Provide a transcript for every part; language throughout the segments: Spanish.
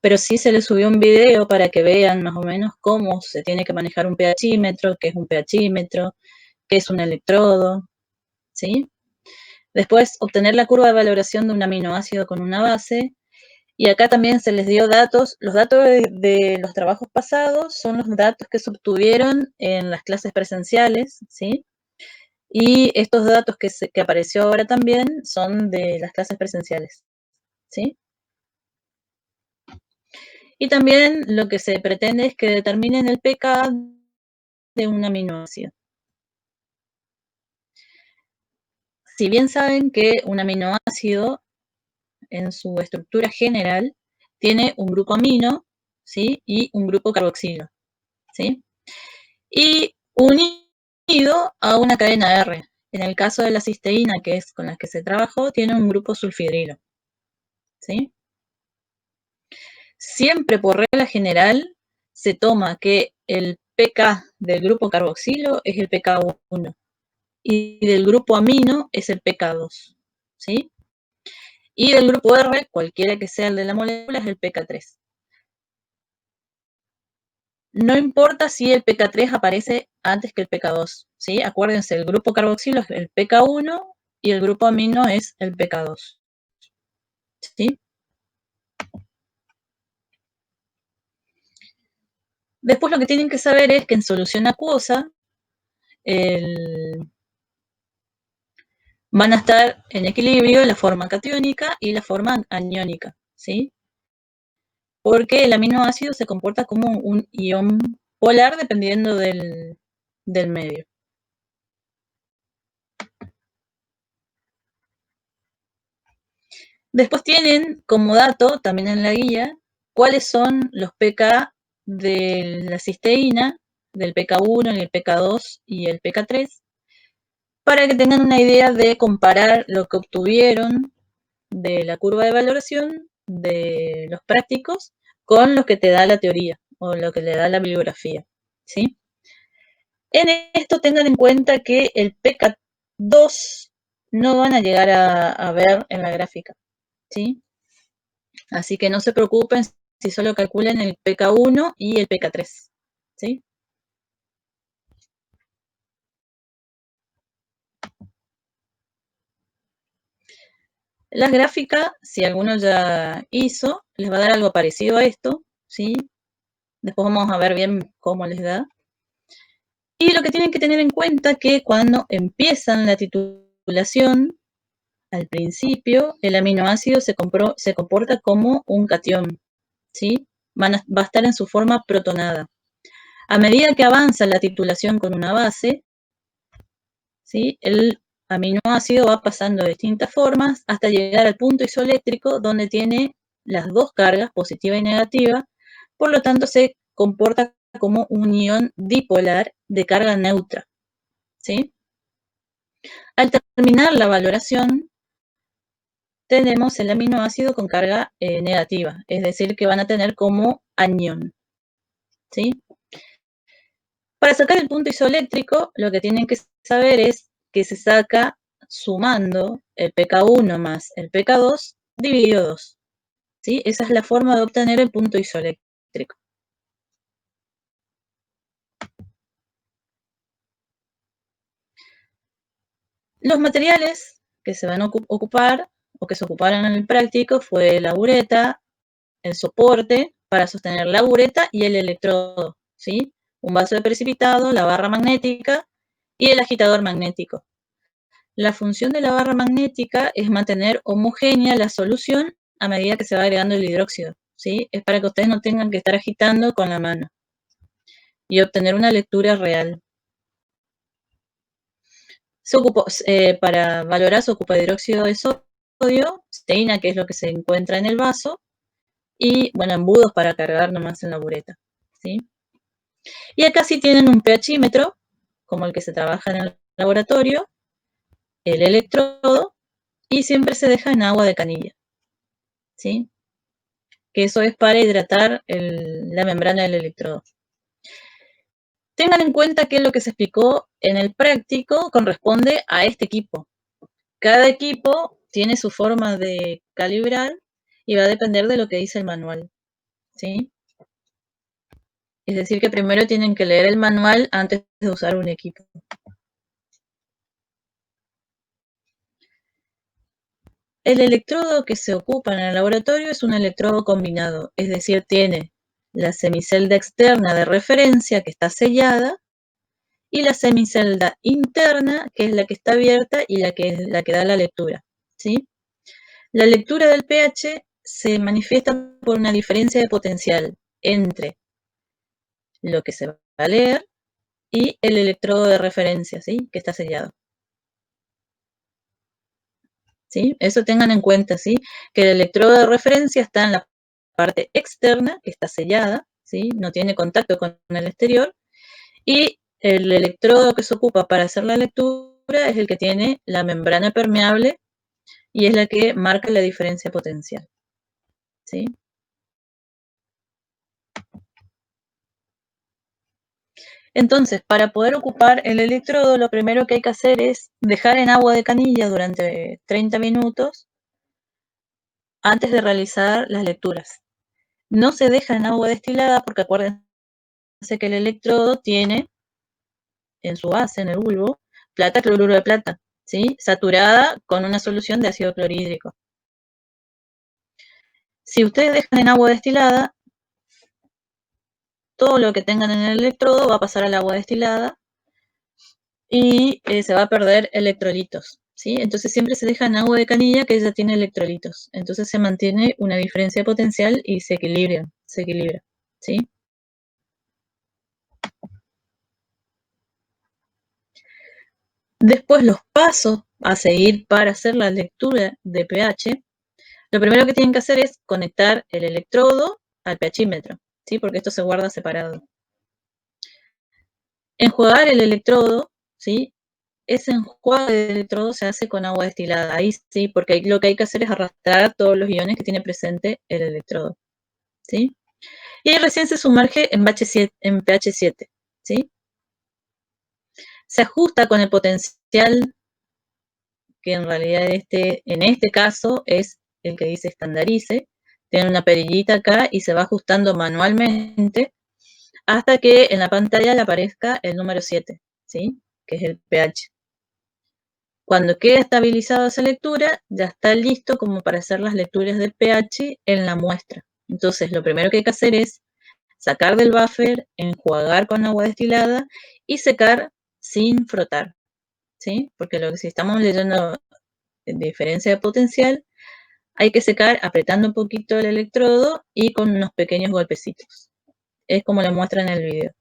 pero sí se les subió un video para que vean más o menos cómo se tiene que manejar un pHímetro, qué es un pHímetro, qué es un electrodo, ¿sí? Después, obtener la curva de valoración de un aminoácido con una base. Y acá también se les dio datos. Los datos de los trabajos pasados son los datos que se obtuvieron en las clases presenciales, ¿sí? Y estos datos que apareció ahora también son de las clases presenciales, ¿sí? Y también lo que se pretende es que determinen el pK de un aminoácido. Si bien saben que un aminoácido en su estructura general tiene un grupo amino, ¿sí? Y un grupo carboxilo, ¿sí? Y unido a una cadena R. En el caso de la cisteína, que es con la que se trabajó, tiene un grupo sulfidrilo, ¿sí? Siempre por regla general se toma que el pK del grupo carboxilo es el pK1 y del grupo amino es el pK2, ¿sí? Y del grupo R, cualquiera que sea el de la molécula, es el pK3. No importa si el pK3 aparece antes que el pK2, ¿sí? Acuérdense, el grupo carboxilo es el pK1 y el grupo amino es el pK2, ¿sí? Después lo que tienen que saber es que en solución acuosa van a estar en equilibrio la forma catiónica y la forma aniónica, ¿sí? Porque el aminoácido se comporta como un ion polar dependiendo del medio. Después tienen como dato, también en la guía, cuáles son los pK de la cisteína, del pK1, el pK2 y el pK3, para que tengan una idea de comparar lo que obtuvieron de la curva de valoración de los prácticos con lo que te da la teoría o lo que le da la bibliografía, ¿sí? En esto tengan en cuenta que el pK2 no van a llegar a ver en la gráfica, ¿sí? Así que no se preocupen si solo calculan el pK1 y el pK3, ¿sí? Las gráficas, si alguno ya hizo, les va a dar algo parecido a esto, ¿sí? Después vamos a ver bien cómo les da. Y lo que tienen que tener en cuenta es que cuando empiezan la titulación, al principio, el aminoácido se comporta como un catión, ¿sí? Va a estar en su forma protonada. A medida que avanza la titulación con una base, ¿sí? El aminoácido va pasando de distintas formas hasta llegar al punto isoeléctrico donde tiene las dos cargas, positiva y negativa, por lo tanto se comporta como un ion dipolar de carga neutra, ¿sí? Al terminar la valoración, tenemos el aminoácido con carga negativa, es decir, que van a tener como anión, ¿sí? Para sacar el punto isoeléctrico, lo que tienen que saber es que se saca sumando el pK1 más el pK2 dividido 2, ¿sí? Esa es la forma de obtener el punto isoeléctrico. Los materiales que se van a ocupar o que se ocuparon en el práctico fue la ureta, el soporte para sostener la ureta y el electrodo, ¿sí? Un vaso de precipitado, la barra magnética y el agitador magnético. La función de la barra magnética es mantener homogénea la solución a medida que se va agregando el hidróxido, ¿sí? Es para que ustedes no tengan que estar agitando con la mano y obtener una lectura real. Para valorar se ocupa hidróxido de sodio, cisteína, que es lo que se encuentra en el vaso, y, bueno, embudos para cargar nomás en la bureta, ¿sí? Y acá sí tienen un pHímetro, como el que se trabaja en el laboratorio, el electrodo, y siempre se deja en agua de canilla, ¿sí? Que eso es para hidratar la membrana del electrodo. Tengan en cuenta que lo que se explicó en el práctico corresponde a este equipo. Cada equipo tiene su forma de calibrar y va a depender de lo que dice el manual. ¿sí? Es decir, que primero tienen que leer el manual antes de usar un equipo. El electrodo que se ocupa en el laboratorio es un electrodo combinado, es decir, tiene la semicelda externa de referencia que está sellada y la semicelda interna, que es la que está abierta y la que es la que da la lectura, ¿sí? La lectura del pH se manifiesta por una diferencia de potencial entre lo que se va a leer y el electrodo de referencia, ¿sí? Que está sellado. ¿Sí? Eso tengan en cuenta, ¿sí? Que el electrodo de referencia está en la parte externa, que está sellada, ¿sí? No tiene contacto con el exterior, y el electrodo que se ocupa para hacer la lectura es el que tiene la membrana permeable y es la que marca la diferencia potencial, ¿sí? Entonces, para poder ocupar el electrodo, lo primero que hay que hacer es dejar en agua de canilla durante 30 minutos antes de realizar las lecturas. No se deja en agua destilada porque acuérdense que el electrodo tiene en su base, en el bulbo, plata cloruro de plata, ¿sí? Saturada con una solución de ácido clorhídrico. Si ustedes dejan en agua destilada, todo lo que tengan en el electrodo va a pasar al agua destilada y se va a perder electrolitos, ¿sí? Entonces siempre se deja en agua de canilla que ya tiene electrolitos. Entonces se mantiene una diferencia potencial y se equilibra, ¿sí? Después los pasos a seguir para hacer la lectura de pH. Lo primero que tienen que hacer es conectar el electrodo al pHímetro, ¿sí? Porque esto se guarda separado. Enjuagar el electrodo, ¿sí? Ese enjuague del electrodo se hace con agua destilada, ahí sí, porque lo que hay que hacer es arrastrar todos los iones que tiene presente el electrodo, ¿sí? Y ahí recién se sumerge en pH 7, ¿sí? Se ajusta con el potencial, que en realidad en este caso es el que dice estandarice, tiene una perillita acá y se va ajustando manualmente hasta que en la pantalla le aparezca el número 7, ¿sí? Que es el pH. Cuando quede estabilizada esa lectura, ya está listo como para hacer las lecturas del pH en la muestra. Entonces, lo primero que hay que hacer es sacar del buffer, enjuagar con agua destilada y secar sin frotar, ¿sí? Porque si estamos leyendo diferencia de potencial, hay que secar apretando un poquito el electrodo y con unos pequeños golpecitos. Es como lo muestra en el video,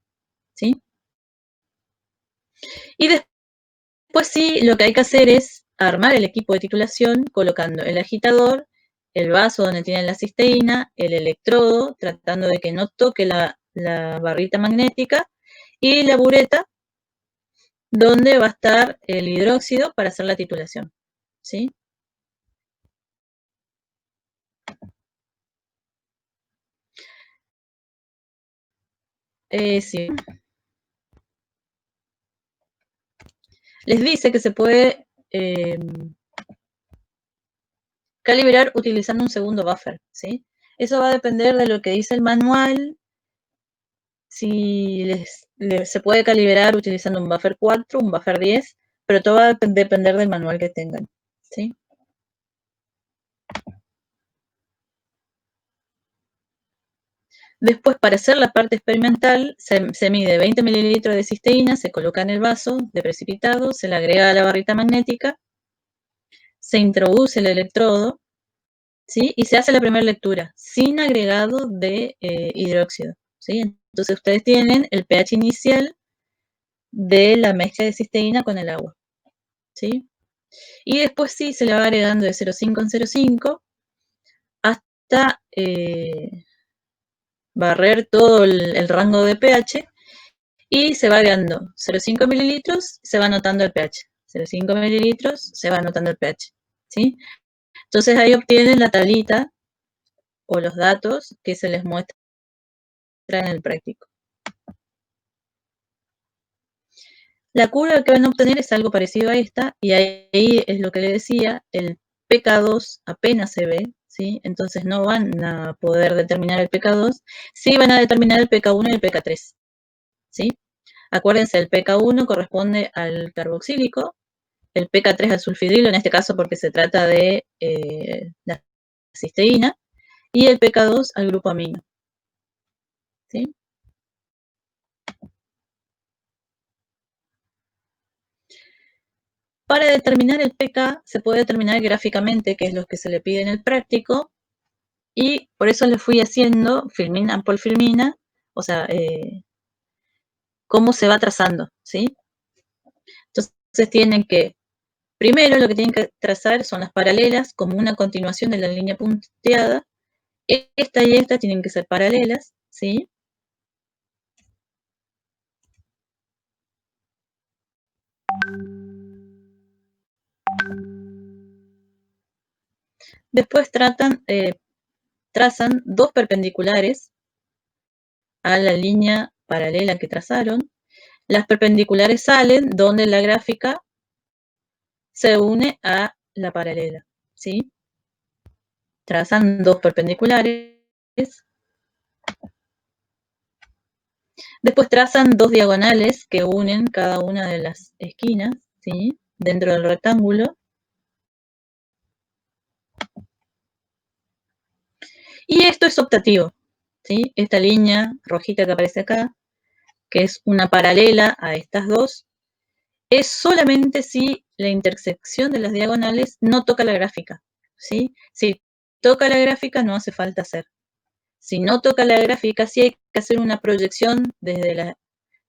¿sí? Y después sí, lo que hay que hacer es armar el equipo de titulación colocando el agitador, el vaso donde tiene la cisteína, el electrodo, tratando de que no toque la barrita magnética, y la bureta donde va a estar el hidróxido para hacer la titulación, ¿sí? Sí. Les dice que se puede calibrar utilizando un segundo buffer, ¿sí? Eso va a depender de lo que dice el manual, si se puede calibrar utilizando un buffer 4, un buffer 10, pero todo va a depender del manual que tengan, ¿sí? Después, para hacer la parte experimental, se mide 20 mililitros de cisteína, se coloca en el vaso de precipitado, se le agrega a la barrita magnética, se introduce el electrodo, ¿sí? Y se hace la primera lectura sin agregado de hidróxido, ¿sí? Entonces ustedes tienen el pH inicial de la mezcla de cisteína con el agua, ¿sí? Y después sí se le va agregando de 0,5 en 0,5 hasta barrer todo el rango de pH y se va agregando 0,5 mililitros, se va anotando el pH. 0,5 mililitros, se va anotando el pH, ¿sí? Entonces ahí obtienen la tablita o los datos que se les muestra en el práctico. La curva que van a obtener es algo parecido a esta, y ahí es lo que le decía, el pK2 apenas se ve, ¿sí? Entonces no van a poder determinar el pK2, sí van a determinar el pK1 y el pK3, ¿sí? Acuérdense, el pK1 corresponde al carboxílico, el pK3 al sulfidrilo, en este caso porque se trata de la cisteína, y el pK2 al grupo amino, ¿sí? Para determinar el pK se puede determinar gráficamente, que es lo que se le pide en el práctico, y por eso le fui haciendo filmina por filmina, o sea, cómo se va trazando, ¿sí? Entonces tienen que, primero lo que tienen que trazar son las paralelas como una continuación de la línea punteada. Esta y esta tienen que ser paralelas, ¿sí? Después trazan dos perpendiculares a la línea paralela que trazaron. Las perpendiculares salen donde la gráfica se une a la paralela, ¿sí? Trazan dos perpendiculares. Después trazan dos diagonales que unen cada una de las esquinas, ¿sí? Dentro del rectángulo. Y esto es optativo, ¿sí? Esta línea rojita que aparece acá, que es una paralela a estas dos, es solamente si la intersección de las diagonales no toca la gráfica, ¿sí? Si toca la gráfica no hace falta hacer. Si no toca la gráfica, sí hay que hacer una proyección desde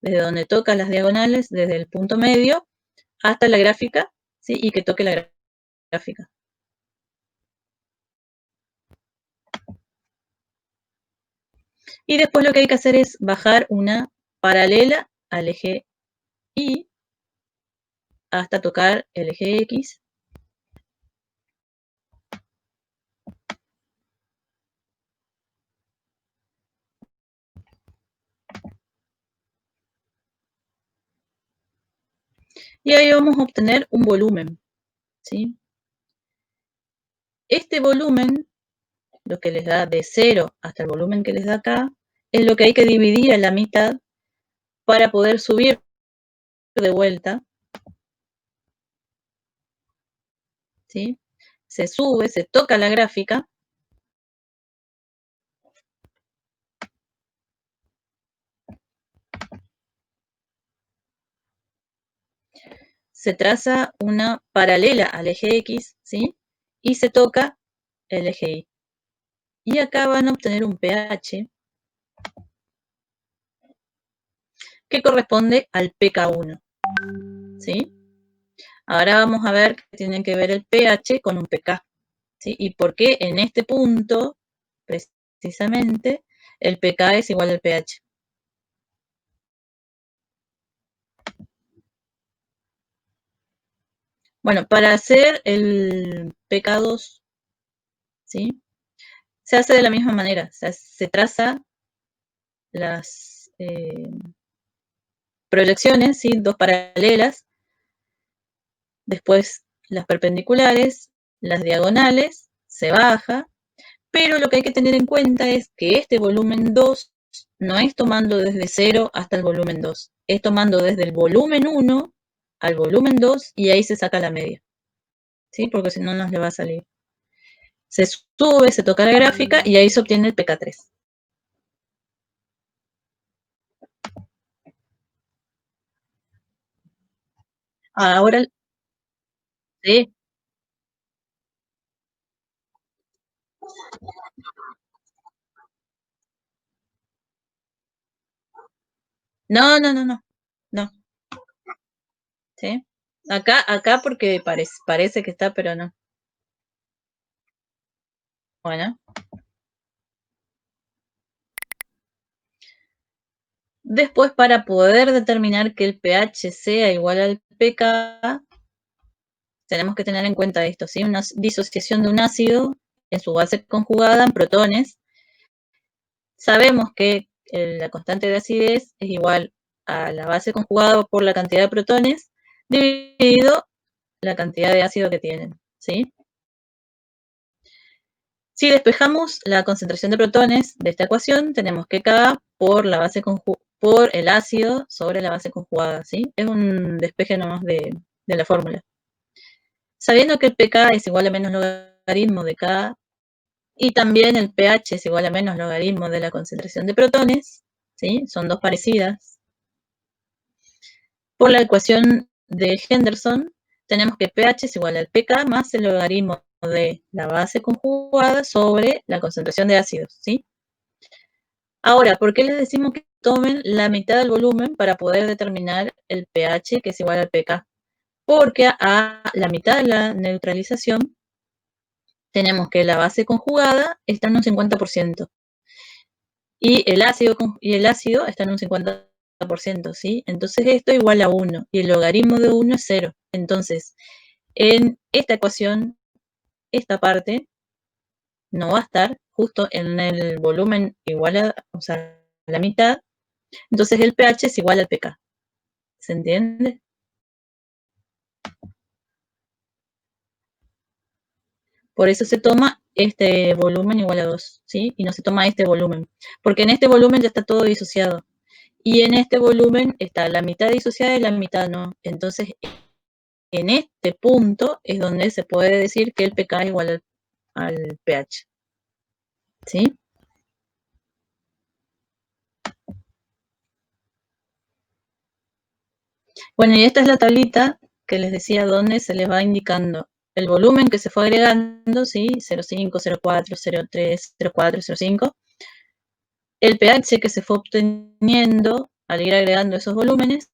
donde toca las diagonales, desde el punto medio hasta la gráfica, ¿sí? Y que toque la gráfica. Y después lo que hay que hacer es bajar una paralela al eje Y hasta tocar el eje X. Y ahí vamos a obtener un volumen, ¿sí? Este volumen, lo que les da de 0 hasta el volumen que les da acá, es lo que hay que dividir a la mitad para poder subir de vuelta, ¿sí? Se sube, se toca la gráfica, se traza una paralela al eje X, ¿sí? Y se toca el eje Y. Y acá van a obtener un pH que corresponde al pK1, ¿sí? Ahora vamos a ver que tienen que ver el pH con un pK, ¿sí? Y por qué en este punto, precisamente, el pK es igual al pH. Bueno, para hacer el pK2, ¿sí? Se hace de la misma manera, o sea, se traza las proyecciones, ¿sí? Dos paralelas, después las perpendiculares, las diagonales, se baja, pero lo que hay que tener en cuenta es que este volumen 2 no es tomando desde 0 hasta el volumen 2, es tomando desde el volumen 1 al volumen 2 y ahí se saca la media, ¿sí? Porque si no nos le va a salir. Se sube, se toca la gráfica y ahí se obtiene el pK3. Ahora, sí. No, no, no, no, no, ¿sí? Acá porque parece que está, pero no. Bueno. Después, para poder determinar que el pH sea igual al pK, tenemos que tener en cuenta esto, ¿sí? Una disociación de un ácido en su base conjugada en protones. Sabemos que la constante de acidez es igual a la base conjugada por la cantidad de protones dividido la cantidad de ácido que tienen, ¿sí? Si despejamos la concentración de protones de esta ecuación, tenemos que Ka por el ácido sobre la base conjugada, ¿sí? Es un despeje nomás de la fórmula. Sabiendo que el pK es igual a menos logaritmo de K y también el pH es igual a menos logaritmo de la concentración de protones, ¿sí? Son dos parecidas. Por la ecuación de Henderson, tenemos que pH es igual al pK más el logaritmo de la base conjugada sobre la concentración de ácidos, ¿sí? Ahora, ¿por qué les decimos que tomen la mitad del volumen para poder determinar el pH, que es igual al pK? Porque a la mitad de la neutralización tenemos que la base conjugada está en un 50% y el ácido está en un 50%, ¿sí? Entonces esto es igual a 1 y el logaritmo de 1 es 0. Entonces, en esta ecuación, esta parte no va a estar justo en el volumen igual a, o sea, la mitad. Entonces el pH es igual al pK. ¿Se entiende? Por eso se toma este volumen igual a 2, ¿sí? Y no se toma este volumen. Porque en este volumen ya está todo disociado. Y en este volumen está la mitad disociada y la mitad no. Entonces, en este punto es donde se puede decir que el pK es igual al pH. ¿Sí? Bueno, y esta es la tablita que les decía donde se les va indicando el volumen que se fue agregando, ¿sí? 0,5, 0,4, 0,3, 0,4, 0,5. El pH que se fue obteniendo al ir agregando esos volúmenes.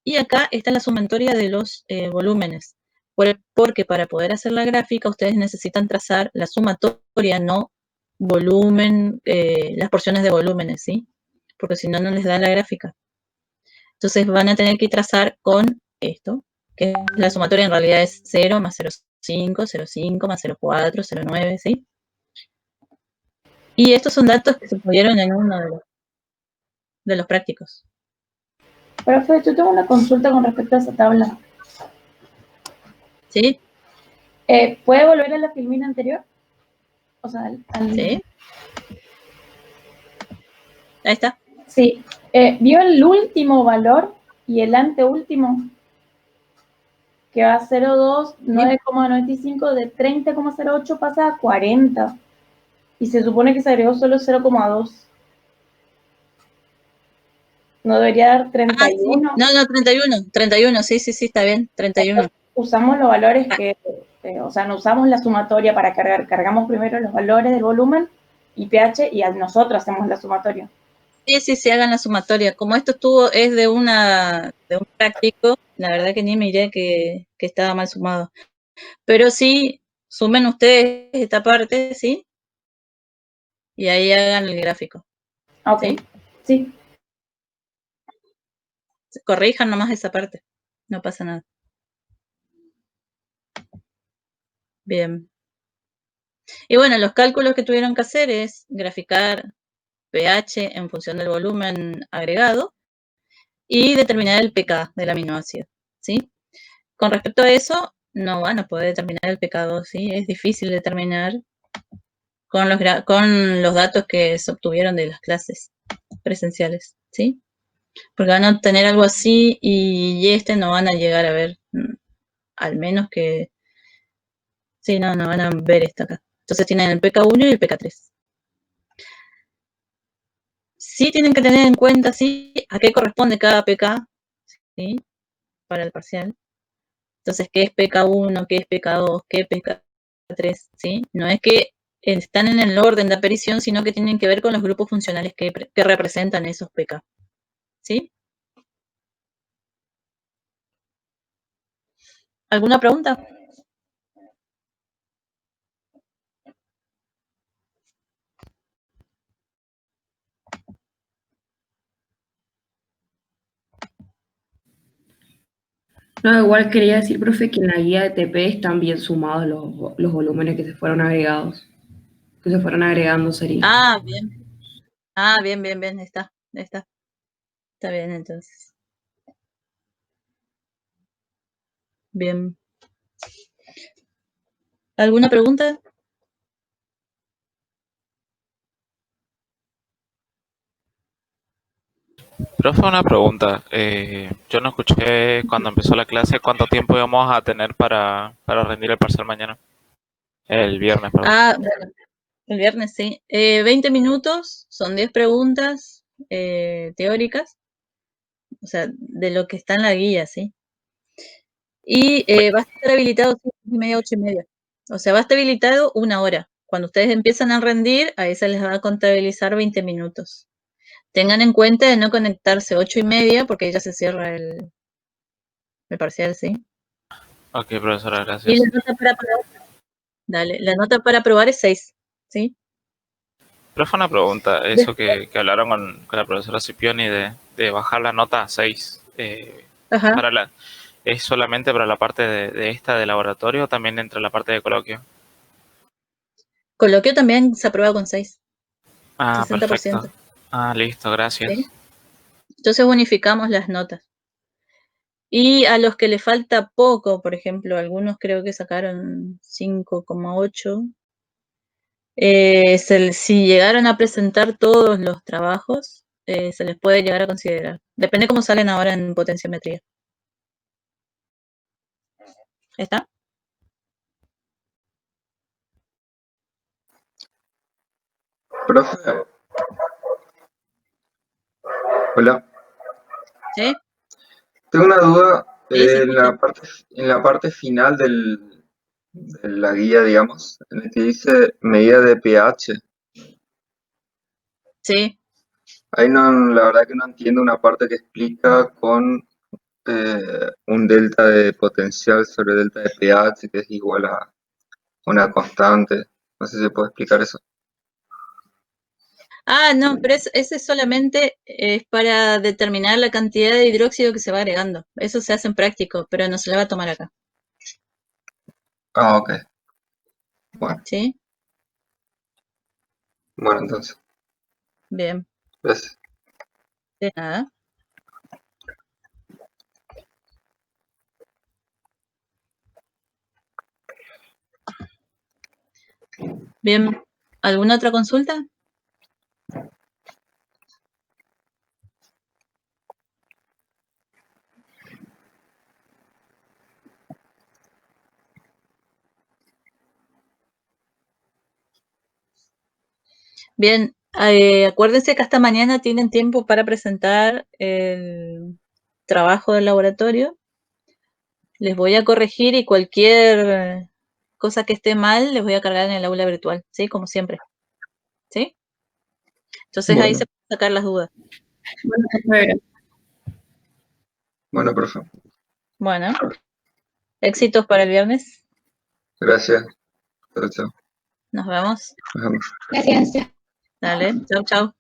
Y acá está la sumatoria de los volúmenes. Porque para poder hacer la gráfica ustedes necesitan trazar la sumatoria, no volumen, las porciones de volúmenes, ¿sí? Porque si no, no les da la gráfica. Entonces van a tener que trazar con esto, que la sumatoria en realidad es 0 más 0,5, 0,5 más 0,4, 0,9, ¿sí? Y estos son datos que se pudieron en uno de los prácticos. Profe, yo tengo una consulta con respecto a esa tabla. ¿Sí? ¿Puede volver a la filmina anterior? O sea, ¿Sí? Ahí está. Sí. ¿Vio el último valor y el anteúltimo? Que va a 0,2, ¿Sí? 9,95, de 30,08 pasa a 40. Y se supone que se agregó solo 0,2. ¿No debería dar Ah, sí. 31? No, 31, sí, sí, sí, está bien, 31. Usamos los valores Ah, que, o sea, no usamos la sumatoria para cargar. Cargamos primero los valores del volumen y pH y nosotros hacemos la sumatoria. sí, sí, sí, hagan la sumatoria. Como esto es de un práctico, la verdad que ni miré que estaba mal sumado. Pero sí, sumen ustedes esta parte, ¿sí? Y ahí hagan el gráfico, Ok, ¿sí? sí. Corrijan nomás esa parte, no pasa nada. Bien. Y bueno, los cálculos que tuvieron que hacer es graficar pH en función del volumen agregado y determinar el pK del aminoácido, ¿sí? Con respecto a eso, no van a poder determinar el pK2, ¿sí? Es difícil determinar con los datos que se obtuvieron de las clases presenciales, ¿sí? Porque van a obtener algo así y no van a llegar a ver, al menos que, sí, no van a ver esto acá. Entonces tienen el pK1 y el pK3. Sí tienen que tener en cuenta, sí, a qué corresponde cada pK, ¿sí? Para el parcial. Entonces, ¿qué es pK1? ¿Qué es pK2? ¿Qué es pK3? ¿Sí? No es que están en el orden de aparición, sino que tienen que ver con los grupos funcionales que representan esos pK. ¿Sí? ¿Alguna pregunta? No, igual quería decir, profe, que en la guía de TP están bien sumados los volúmenes que se fueron agregados, que se fueron agregando sería. Ah, bien. Ah, bien, bien, bien. Está. Está bien, entonces. Bien. ¿Alguna pregunta? Profe, una pregunta. Yo no escuché cuando empezó la clase cuánto tiempo íbamos a tener para rendir el parcial mañana. El viernes, perdón. Bueno, el viernes sí. 20 minutos, son 10 preguntas teóricas, o sea, de lo que está en la guía, ¿sí? Y va a estar habilitado 7:30, 8:30. O sea, va a estar habilitado 1 hora. Cuando ustedes empiezan a rendir, a esa les va a contabilizar 20 minutos. Tengan en cuenta de no conectarse 8:30 porque ya se cierra el parcial, ¿sí? Ok, profesora, Y gracias. la nota para aprobar, dale, la nota para aprobar es 6, ¿sí? Profe, una pregunta. Eso que hablaron con la profesora Scipioni de bajar la nota a 6. Ajá. ¿Es solamente para la parte de esta de laboratorio o también entra la parte de coloquio? Coloquio también se aprueba con 6, Ah, 60%. perfecto. Ah, listo, gracias. ¿Sí? Entonces unificamos las notas. Y a los que le falta poco, por ejemplo, algunos creo que sacaron 5,8. Si llegaron a presentar todos los trabajos, se les puede llegar a considerar. Depende cómo salen ahora en potenciometría. ¿Está? Profe, hola. ¿Sí? Tengo una duda Sí, se escucha. en la parte final de la guía, digamos, en el que dice medida de pH. Sí. Ahí no, la verdad que no entiendo una parte que explica con un delta de potencial sobre delta de pH que es igual a una constante. No sé si puedo explicar eso. No, pero ese solamente es para determinar la cantidad de hidróxido que se va agregando. Eso se hace en práctico, pero no se le va a tomar acá. Ah, ok. Bueno, ¿Sí? bueno, entonces, Bien. gracias. De nada. Bien. ¿Alguna otra consulta? Bien, acuérdense que hasta mañana tienen tiempo para presentar el trabajo del laboratorio. Les voy a corregir y cualquier cosa que esté mal les voy a cargar en el aula virtual, ¿sí? Como siempre, ¿sí? Entonces ahí se Bueno, pueden sacar las dudas. Bueno, profe, bueno, profe. Bueno, éxitos para el viernes. Gracias. Chao, chao. Nos vemos. Nos vemos. Gracias. Dale, chau, chau.